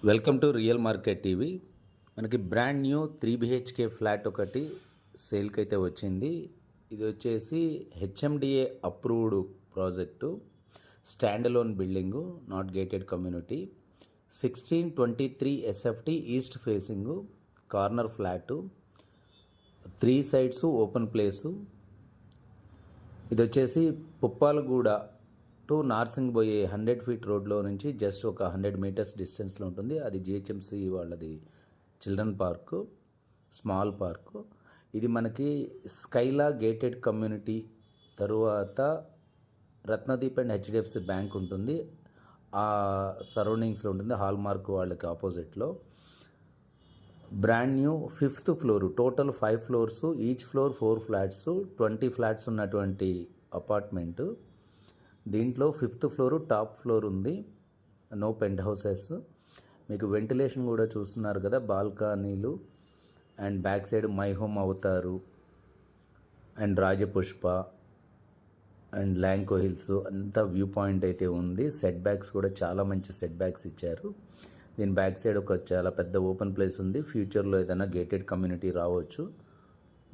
Welcome to real market TV. మనకి brand new 3 BHK flat ఒకటి సేల్కి అయితే వచ్చింది. ఇది వచ్చేసి HMDA approved project, stand alone building, not gated community, 1623 SFT east facing, corner flat, 3 sides open place. ఇది వచ్చేసి పుప్పాలగూడ టు నార్సింగ్ పోయే 100 ఫీట్ రోడ్లో నుంచి జస్ట్ ఒక 100 మీటర్స్ డిస్టెన్స్లో ఉంటుంది. అది జిహెచ్ఎంసి వాళ్ళది చిల్డ్రన్ పార్కు, స్మాల్ పార్కు. ఇది మనకి స్కైలా గేటెడ్ కమ్యూనిటీ తరువాత రత్నదీప్ అండ్ హెచ్డిఎఫ్సి బ్యాంక్ ఉంటుంది, ఆ సరౌండింగ్స్లో ఉంటుంది. హాల్ మార్క్ వాళ్ళకి ఆపోజిట్లో. Brand new 5th floor, total 5 floors, each floor 4 flats, 20 flats ఉన్నటువంటి అపార్ట్మెంటు. దీంట్లో 5th ఫ్లోరు టాప్ ఫ్లోర్ ఉంది, నో పెంట్ హౌసెస్. మీకు వెంటిలేషన్ కూడా చూస్తున్నారు కదా, బాల్కనీలు and back side My Home Avatar and Rajapushpa and Lanco Hills అంతా వ్యూ పాయింట్ అయితే ఉంది. సెట్ బ్యాక్స్ కూడా చాలా మంచి సెట్ బ్యాక్స్ ఇచ్చారు. దీని బ్యాక్ సైడ్ ఒక చాలా పెద్ద ఓపెన్ ప్లేస్ ఉంది. ఫ్యూచర్లో ఏదైనా గేటెడ్ కమ్యూనిటీ రావచ్చు,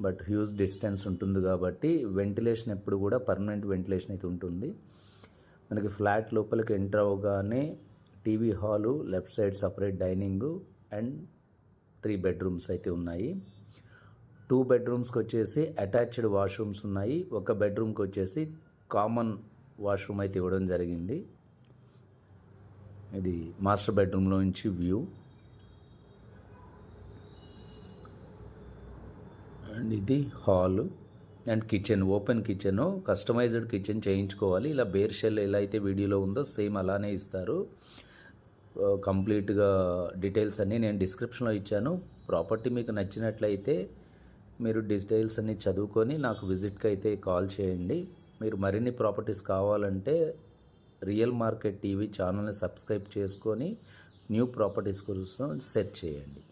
బట్ హ్యూజ్ డిస్టెన్స్ ఉంటుంది కాబట్టి వెంటిలేషన్ ఎప్పుడు కూడా పర్మనెంట్ వెంటిలేషన్ అయితే ఉంటుంది. మనకి ఫ్లాట్ లోపలికి ఎంటర్ అవ్వగానే TV hall, left side separate dining and 3 bedrooms అయితే ఉన్నాయి. 2 బెడ్రూమ్స్కి వచ్చేసి అటాచ్డ్ వాష్రూమ్స్ ఉన్నాయి. ఒక బెడ్రూమ్కి వచ్చేసి కామన్ వాష్రూమ్ అయితే ఇవ్వడం జరిగింది. ఇది మాస్టర్ బెడ్రూమ్లో నుంచి వ్యూ. అండ్ ఇది hall and kitchen, open kitchen, customized kitchen చేయించుకోవాలి. ఇలా బేర్ షెల్ ఎలా అయితే వీడియోలో ఉందో సేమ్ అలానే ఇస్తారు. కంప్లీట్గా డీటెయిల్స్ అన్నీ నేను డిస్క్రిప్షన్లో ఇచ్చాను. ప్రాపర్టీ మీకు నచ్చినట్లయితే మీరు డీటెయిల్స్ అన్నీ చదువుకొని నాకు విజిట్కి అయితే కాల్ చేయండి. మీరు మరిన్ని ప్రాపర్టీస్ కావాలంటే రియల్ మార్కెట్ టీవీ ఛానల్ని సబ్స్క్రైబ్ చేసుకొని న్యూ ప్రాపర్టీస్ కోసం సెర్చ్ చేయండి.